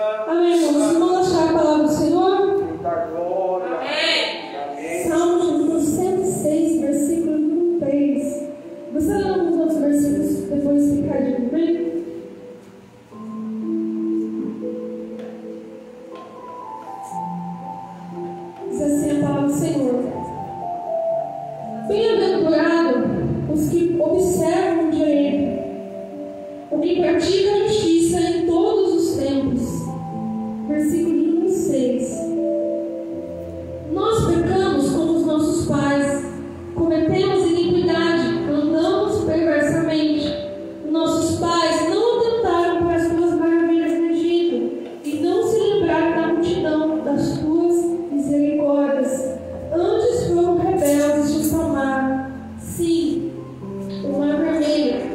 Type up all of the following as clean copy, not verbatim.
Amém, irmãos. Vamos achar a palavra do Senhor? Amém. Salmo 106, versículo número 3. Você lê alguns outros versículos depois de ficar de comigo? Diz assim a palavra do Senhor: bem-aventurado os que observam o direito, o que pratica a justiça em todos os tempos. Versículo número 6. Nós pecamos como os nossos pais, cometemos iniquidade, andamos perversamente. Nossos pais não atentaram para as tuas maravilhas no Egito, e não se lembraram da multidão das tuas misericórdias. Antes foram rebeldes junto ao mar, sim, o mar vermelho.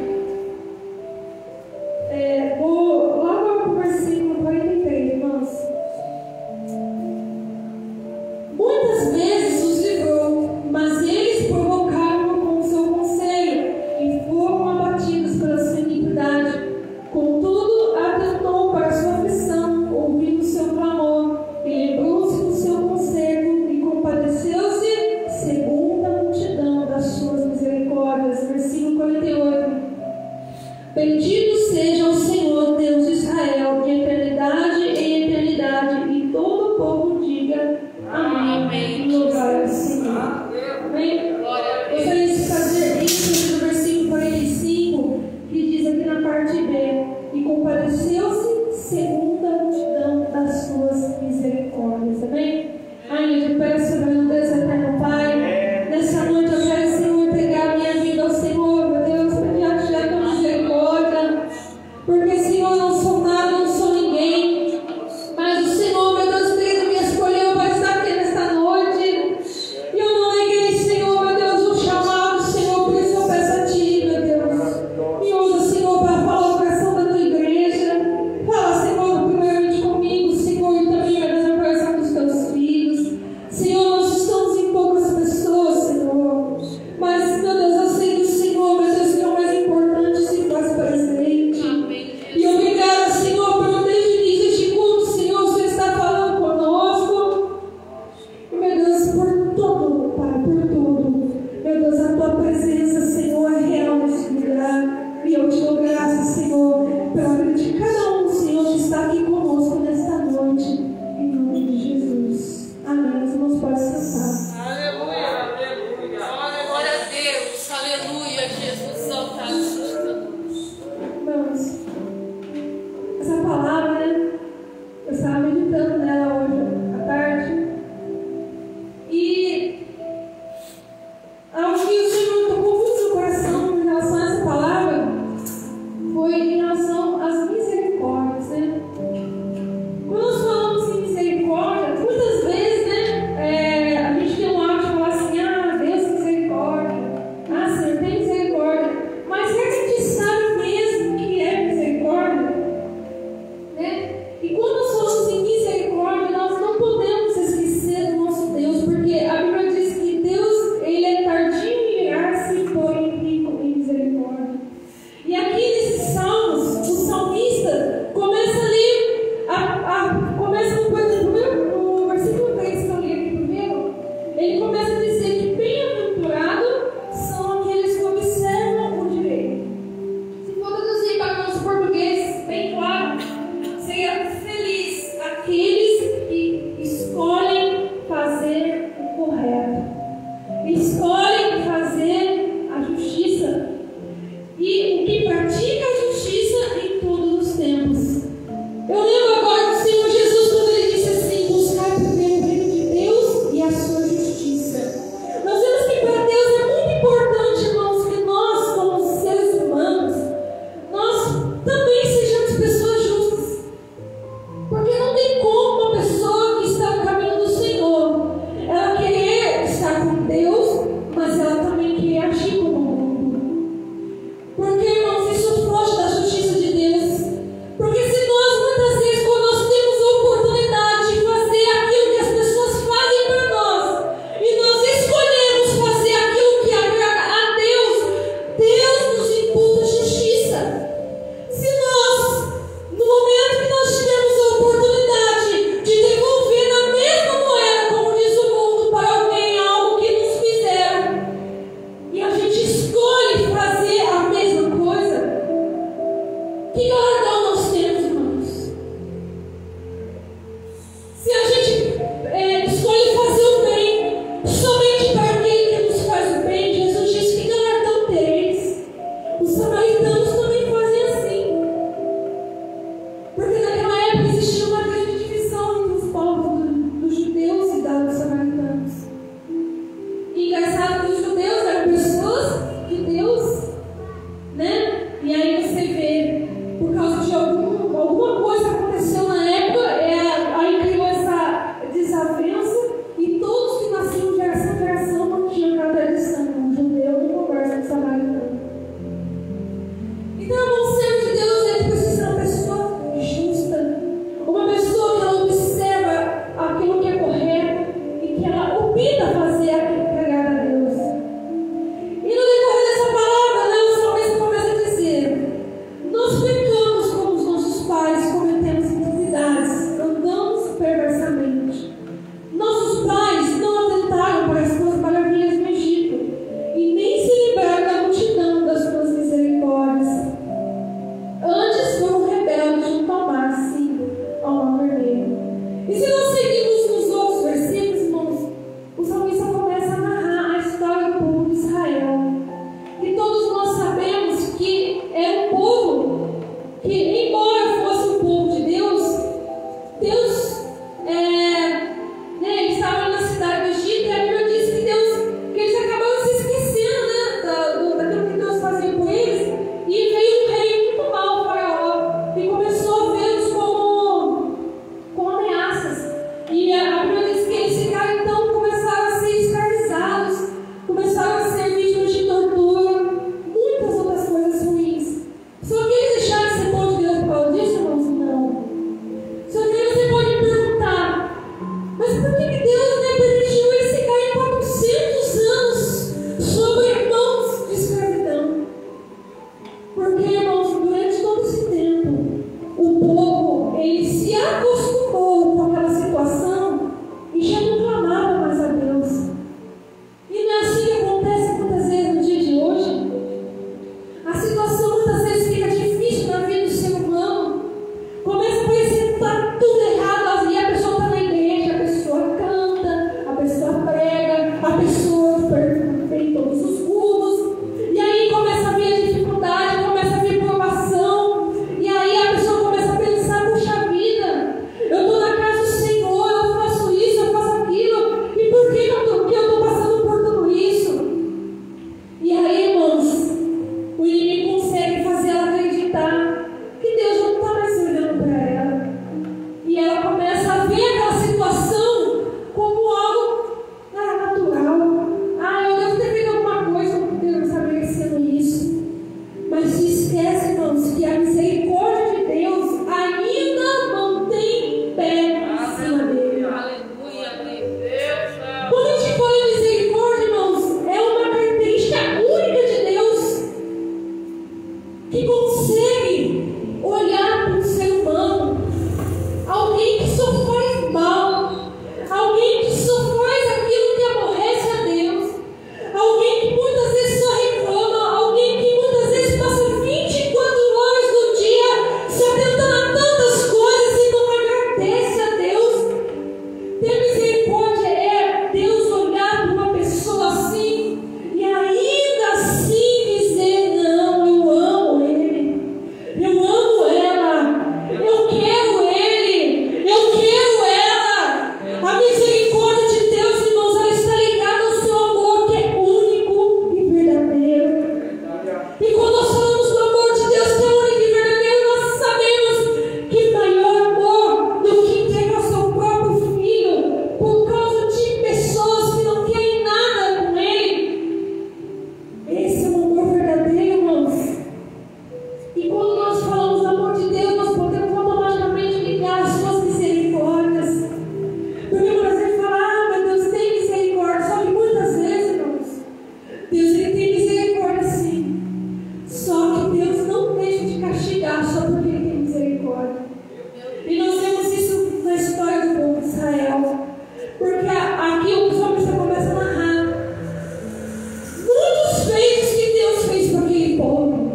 feitos que Deus fez para aquele povo.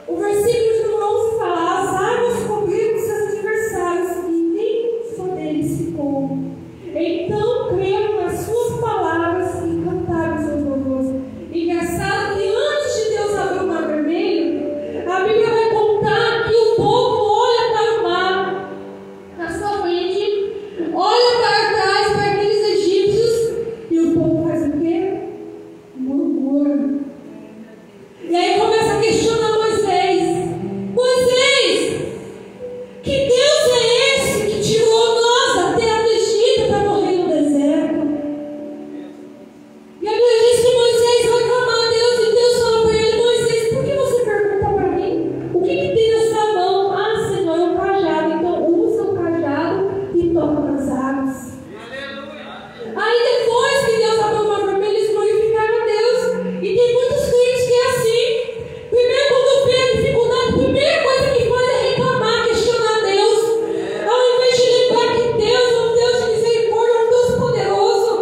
O versículo de número 11 fala: as águas cobriram seus adversários e nem só deles ficou. Então creram nas suas palavras e cantaram seus louvores. Engraçado que antes de Deus abrir o mar vermelho, a Bíblia vai contar que o povo olha para o mar na sua frente, olha para trás para aqueles egípcios, e o povo faz o quê? Murmura. E aí começa a questionar Moisés: Moisés, que Deus é esse que tirou nós da terra do Egito para morrer no deserto? E a Bíblia diz que Moisés vai clamar a Deus, e Deus fala para ele: Moisés, por que você pergunta para mim? O que tem na sua mão? Ah, Senhor, é um cajado. Então usa o cajado e toca nas águas. Aí depois que Deus abriu o mar vermelho, eles glorificaram a Deus. E tem muitos crentes que é assim. Primeiro, quando vê dificuldade, a primeira coisa que faz é reclamar, questionar Deus. Ao invés de lembrar que Deus é um Deus de misericórdia, é um Deus poderoso.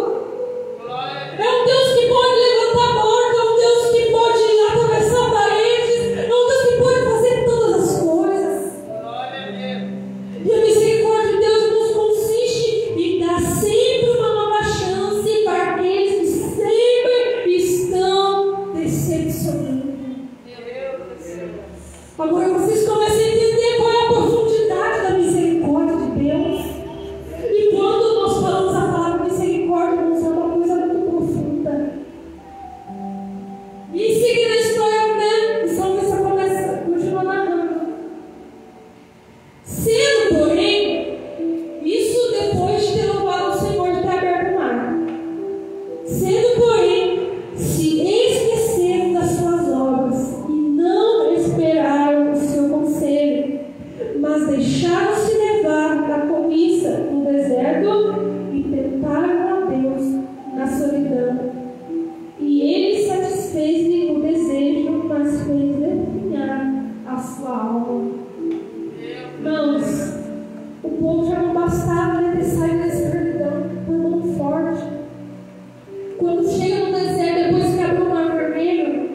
É um Deus que pode levantar mortos, é um Deus que pode atravessar paredes, é um Deus que pode fazer todas as coisas. E a misericórdia de Deus nos consiste em dar sempre uma nova chance para aqueles que sempre estão decepcionando. Agora vocês começam a entender qual é a profundidade da misericórdia de Deus. E quando nós falamos a palavra misericórdia, irmãos, é uma coisa muito profunda. E em seguida a história, né? O salmista continua narrando. Sendo, porém, isso depois de ter louvado o Senhor de ter aberto o mar. Sendo, porém, se esqueceram das suas obras e não esperaram o seu conselho, mas deixaram-se levar da cobiça no deserto e tentaram a Deus na solidão. E ele satisfez-lhe o desejo, mas fez definhar a sua alma. Irmãos, o povo já não bastava, né, ter saído da escravidão por mão forte. Quando chega no deserto, depois que abriu o mar vermelho,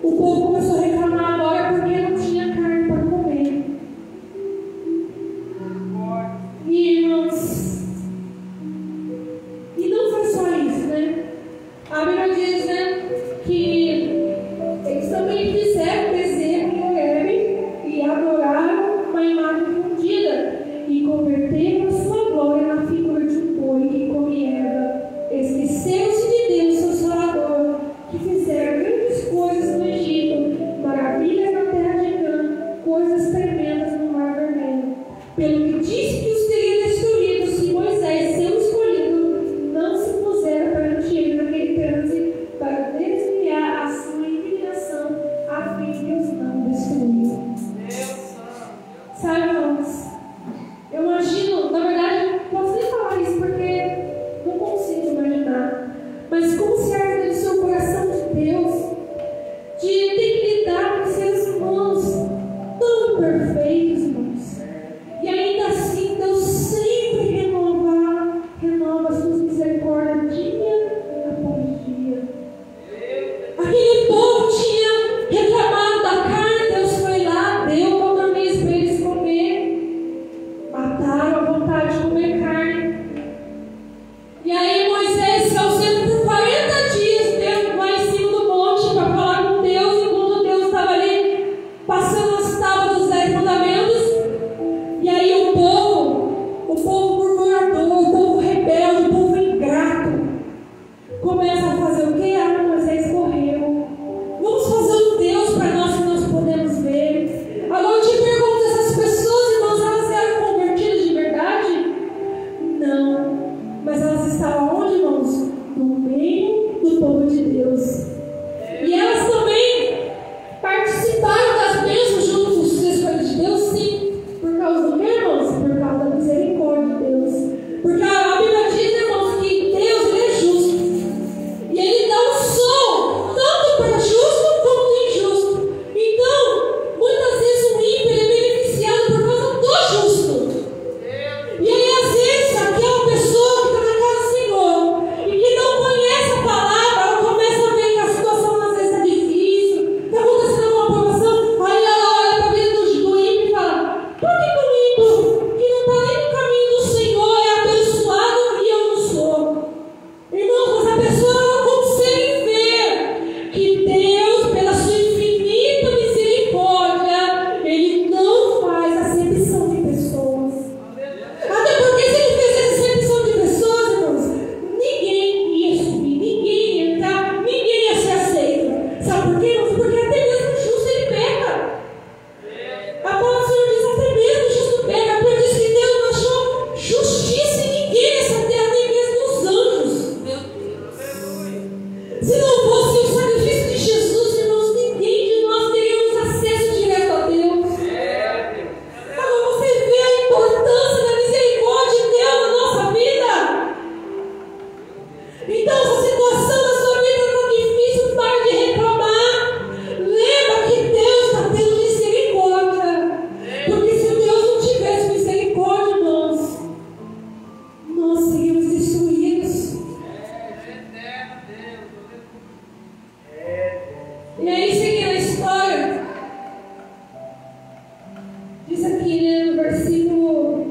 o povo começou a reclamar agora porque não tinha carne para comer. E irmãos, e não foi só isso, né? A Bíblia diz, né, que eles também fizeram bezerro em Horebe e adoraram uma imagem fundida e converteram a sua glória na figura de um boi que come erva. Esqueceram-se de Deus, seu Salvador, que fizeram grandes coisas no Egito, maravilhas na terra de Cã, coisas tremendas no mar vermelho. Pelo que disse que os teria destruído se Moisés, seu escolhido, não se pusera perante ele naquele transe para desviar a sua indignação, a fim de os não destruir. Sabe, irmãos, eu imagino, na verdade, não posso nem falar isso porque não consigo imaginar, mas como se arde no seu coração de Deus, de ter que lidar com seres humanos tão perfeitos, irmãos. E ainda assim, Deus sempre renova suas misericórdias dia após dia. Aquele povo tinha reclamado da carne, Deus foi lá, deu codorniz para eles comer, mataram a vontade de comer carne. E aí Moisés se ausenta por 40 dias dentro lá em cima do monte para falar com Deus, enquanto Deus estava ali passando as tábuas dos 10 mandamentos. E aí o povo murmurador, o povo rebelde, o povo ingrato, começa a fazer o que? Ah, Moisés morreu. Vamos fazer um Deus para nós que nós podemos ver. Agora eu te pergunto, essas pessoas, irmãos, elas eram convertidas de verdade? Não. Mas elas estavam onde, irmãos? No meio do povo de Deus. E elas também participaram das bênçãos junto com os escolhidos de Deus, sim. Por causa do que, irmãos? Por causa da misericórdia de Deus. Porque a Bíblia diz, irmãos, que Deus, Ele é justo. E Ele dá um som, tanto para justo como para injusto. Então, muitas vezes o ímpio é beneficiado por causa do justo. E aí, às vezes, aquela pessoa que está na casa do Senhor e que não conhece a palavra, ela começa a não fosse o sacrifício de Jesus, irmãos, ninguém de nós teríamos acesso direto a Deus. Agora você vê a importância da misericórdia de Deus na nossa vida. Então, se a situação da sua vida está difícil, pare de reclamar. Lembra que Deus está tendo misericórdia. Porque se Deus não tivesse misericórdia, irmãos, nós seríamos destruídos. E aí, seguindo a história, diz aqui, né, no versículo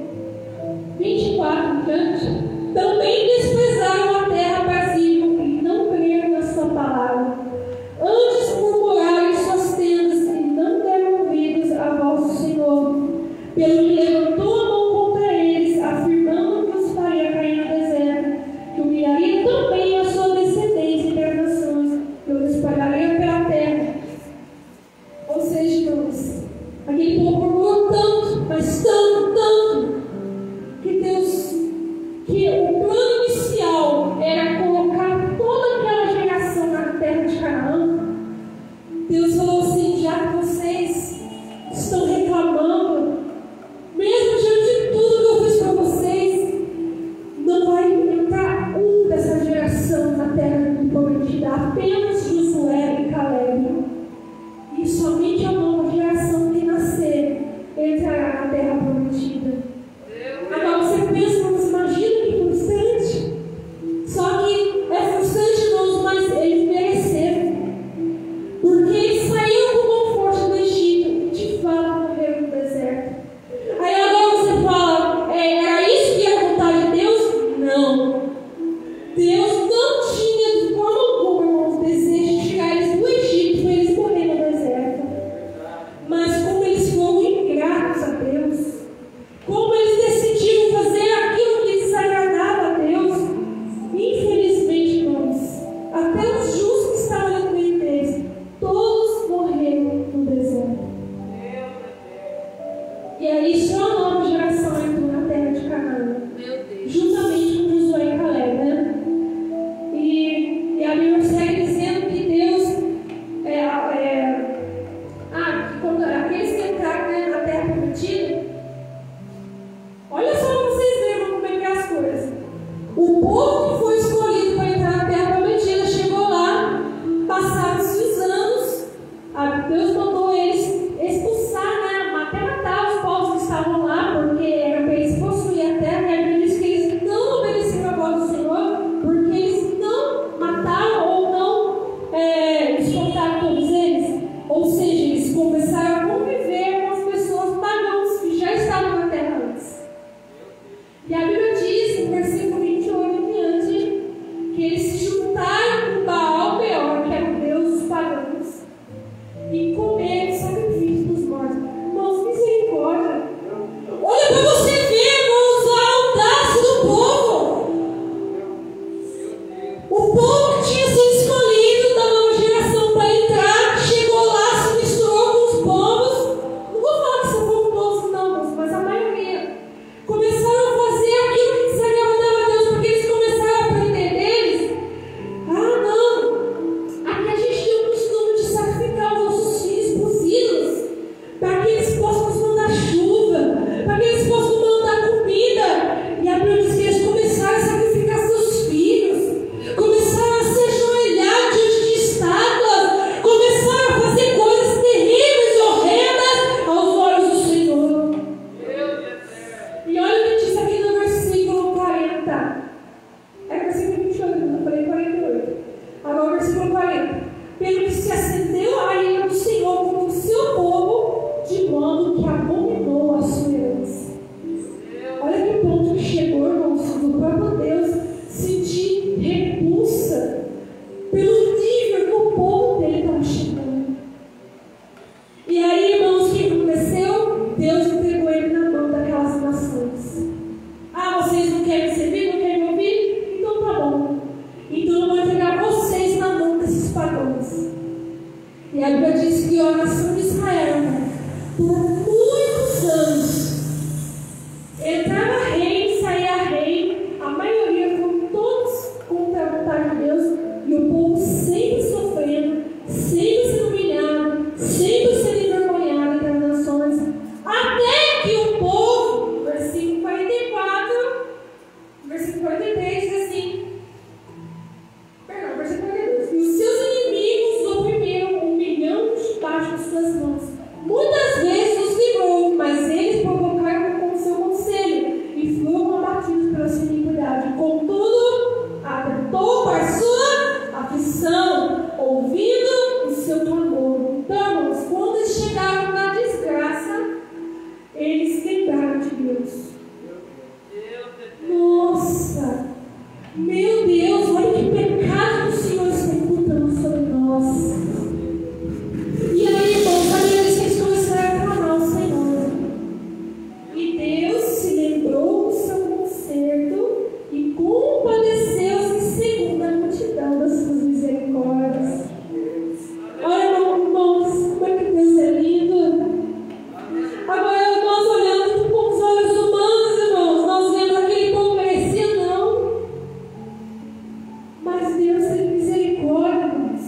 24 em diante: também desprezaram a terra pazível e não creram na sua palavra. Antes murmuraram em suas tendas e não deram ouvidos à voz do Senhor. Pelo que levantou a mão contra eles, afirmando que os faria cair no deserto, que humilharia também a sua descendência entre as nações, que os espalharia pela terra. Ou seja, irmãos, aquele povo murmurou tanto, mas tanto, que Deus, que o plano inicial era colocar toda aquela geração na terra de Canaã. Deus falou assim: já que vocês estão reclamando, mesmo diante de tudo que eu fiz para vocês, não vai entrar um dessa geração na terra prometida, apenas Josué e Caleb. E somente a nova geração que nascer entrará na terra prometida. Agora você pensa, mas imagina que frustrante. Só que é frustrante, irmãos, mas eles mereceram. Porque eles saíram do conforto do Egito e de fato morreram no deserto. Aí agora você fala, era isso que era a vontade de Deus? Não. Deus não tinha de forma alguma, irmãos, desejo de tirar eles do Egito para eles morrerem no deserto. Mas como eles foram ingratos a Deus, como eles decidiram fazer aquilo que desagradava a Deus, infelizmente, irmãos, até os justos que estavam ali no meio deles, todos morreram no deserto. E aí só a nova geração entrou na terra de Canaã, juntamente com Josué e Caleb, né? E a Bíblia segue dizendo que Deus que quando aqueles que entraram, né, na terra prometida, olha só para vocês verem como é que é as coisas. O povo que foi escolhido para entrar na terra prometida chegou lá, passaram-se os anos, Deus mandou eles expulsar, né, até matar os povos que estavam lá, porque era para eles possuir a terra. E a Bíblia diz que eles não obedeceram a voz do Senhor, porque eles não mataram ou não espantaram todos eles. Ou seja, eles começaram a conviver com as pessoas pagãs que já estavam na terra antes. E a Bíblia diz, no versículo 28 em diante, que eles se juntaram com Baal Peor, que era o deus dos pagãos, e comeram o sacrifício dos mortos. Irmãos, misericórdia. Olha para você ver, irmãos, a audácia do povo. O povo que tinha sido escolhido da nova geração para entrar, chegou lá, se misturou com os povos. Não vou falar que são povos todos, não, mas a maioria. Começaram a fazer aquilo que desagradava a Deus, porque eles começaram a aprender deles. Não, aqui a gente tem o costume de sacrificar os nossos filhos para os ídolos, para que eles possam nos mandar chuva, para que eles possam mandar comida. E a Bíblia diz que eles começaram a sacrificar seus filhos, começaram a se ajoelhar diante de estátuas, começaram a fazer coisas terríveis e horrendas aos olhos do Senhor. E olha o que diz aqui no versículo 40. É versículo 28, eu falei 48. Agora o versículo 40. Pelo que se acendeu a ira do Senhor contra o seu povo, de modo que abominou a sua herança. Olha que ponto que chegou, irmãos, do próprio Deus sentir repulsa pelo nível que o povo dele estava chegando. E aí, irmãos, o que aconteceu? Deus entregou ele na mão daquelas nações. Vocês não querem servir, não querem ouvir? Então tá bom. Então eu vou entregar vocês na mão desses pagãos. E a Bíblia diz que a nação de Israel, por muitos anos, entrava rei, saía rei, a maioria foram todos contra a vontade de Deus, e o povo sempre estavam ouvindo o seu clamor. Então, irmãos, quando eles chegaram na desgraça, eles lembraram de Deus. Nossa, meu Deus, olha que pecado o Senhor está imputando sobre nós. E aí, irmãos, aí eles começaram a clamar ao Senhor. E Deus se lembrou do seu conserto e compadeceu-se segundo a multidão das suas misericórdias. Olha, irmãos, como é que Deus é lindo. Agora, nós olhando com os olhos humanos, irmãos, nós vemos aquele povo merecia não. Mas Deus tem misericórdia, irmãos.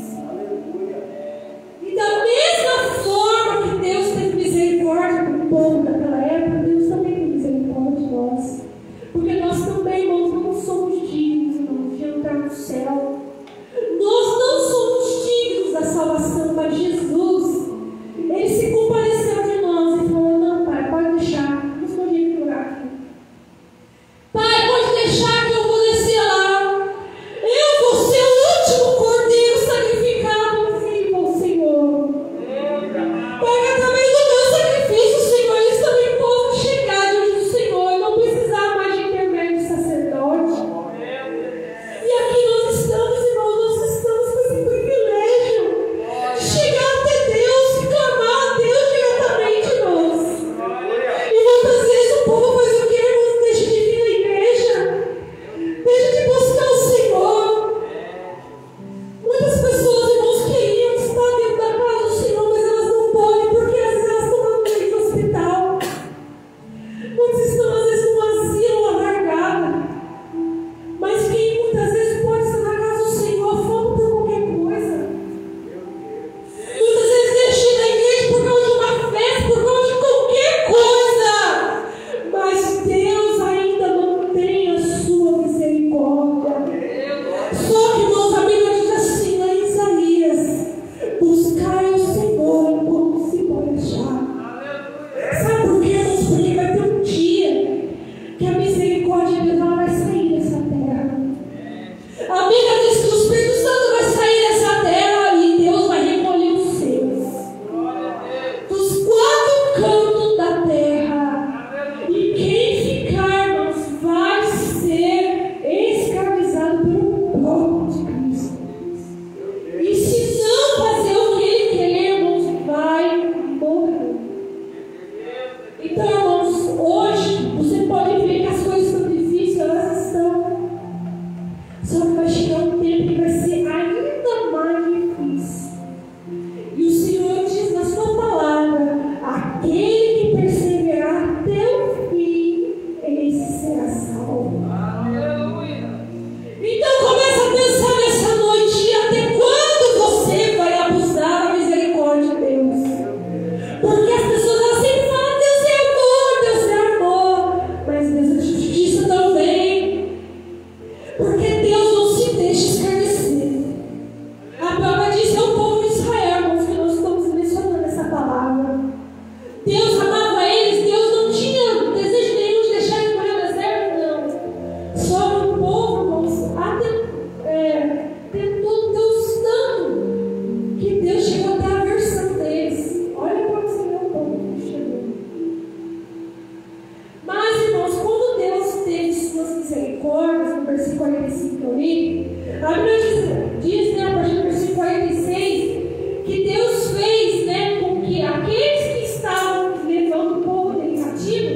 E da mesma forma que Deus teve misericórdia do povo daquela época, Deus também tem misericórdia de nós. Porque nós também, irmãos, não somos dignos, irmãos, de entrar no céu. Nós não somos dignos da salvação, mas Jesus, Ele se compadeceu de nós e falou: não, Pai, pode deixar, não estou de orar aqui. Pai, pode deixar que eu vou descer lá. Eu vou ser o último cordeiro sacrificado vivo ao Senhor. Pai, através do meu sacrifício, Senhor, eles também podem chegar diante do Senhor e não precisar mais de intermédio de sacerdote. E aqui nós estamos, irmãos, nós estamos com esse privilégio de chegar até Deus e clamar a Deus diretamente, irmãos. E muitas vezes o povo faz o quê, irmãos? Deixa de vir à igreja, deixa de buscar o Senhor. Muitas pessoas, irmãos, queriam estar dentro da casa do Senhor, mas elas não podem, porque às vezes elas estão no meio do hospital. Muitos estão, às vezes, num asilo largado. Mas quem muitas vezes pode estar na casa do Senhor, fome por qualquer coisa. Muitas vezes deixa da igreja por causa de uma festa, por causa de qualquer coisa. Mas Deus ainda não tem a sua misericórdia. Só que, irmãos, a Bíblia diz assim lá em Isaías: buscai o Senhor enquanto se pode achar. Sabe por quê, irmãos? Porque vai ter um dia que a misericórdia de Deus ela vai sair dessa terra. A Bíblia diz que o Espírito Santo vai sair dessa terra e Deus vai recolher os seus dos quatro cantos da terra. E quem ficar, irmãos, vai ser escravizado pelo próprio de Cristo. E se não fazer o que Ele quer, irmãos, vai morrer. Então, irmãos, hoje você pode ver que as coisas estão difíceis, elas estão. Só que vai chegar um tempo que vai ser ainda mais difícil. E o Senhor diz na sua palavra: aquele que perseverar até o fim, esse será salvo. Então começa a pensar nessa noite: até quando você vai abusar da misericórdia de Deus? Porque as pessoas elas sempre falam: Deus é amor, Deus é amor. Mas Deus é justiça também. Porque Deus não se deixa escarnecer. A palavra diz: é o povo de Israel, irmãos, que nós estamos mencionando essa palavra. Deus amava eles, Deus não tinha desejo nenhum de deixar eles morrer no deserto, não. Só que o povo, irmãos, tentou Deus tanto que Deus chegou até a aversão deles. Olha para você ver o povo que chegou. Mas, irmãos, quando Deus teve suas misericórdias, no versículo 45 que eu li, a Bíblia diz, a partir do versículo 46, que Deus fez, com que aqueles que estavam levando o povo dele cativo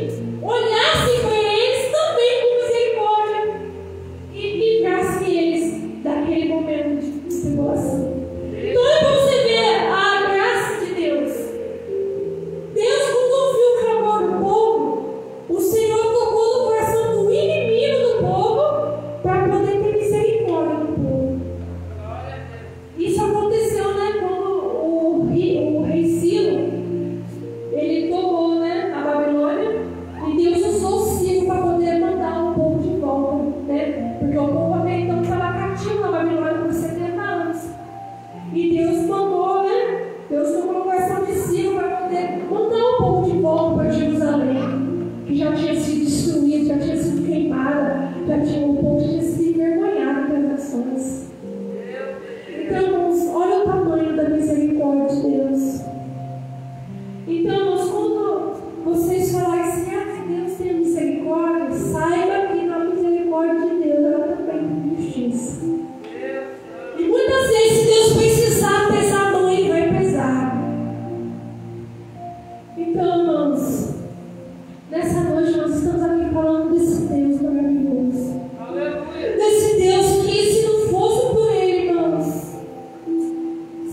olhassem para eles também com misericórdia e livrassem eles daquele momento de tribulação. Então é para você ver a graça de Deus. Deus, quando ouviu o clamor do povo, o Senhor tocou no coração do inimigo do povo para poder ter misericórdia do povo. Isso aconteceu, quando o rei Ciro, ele tomou, a Babilônia, e Deus usou Ciro para poder mandar o povo de volta, porque o povo até então estava cativo na Babilônia por 70 anos. E Deus mandou, Deus tomou o coração de Ciro para poder mandar o povo de volta para Jerusalém, que já tinha sido destruído, já tinha sido queimada, o povo tinha sido envergonhado pelas nações. Então, irmãos,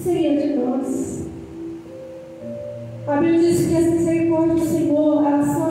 seria de nós? A Bíblia diz que as misericórdias do Senhor, elas são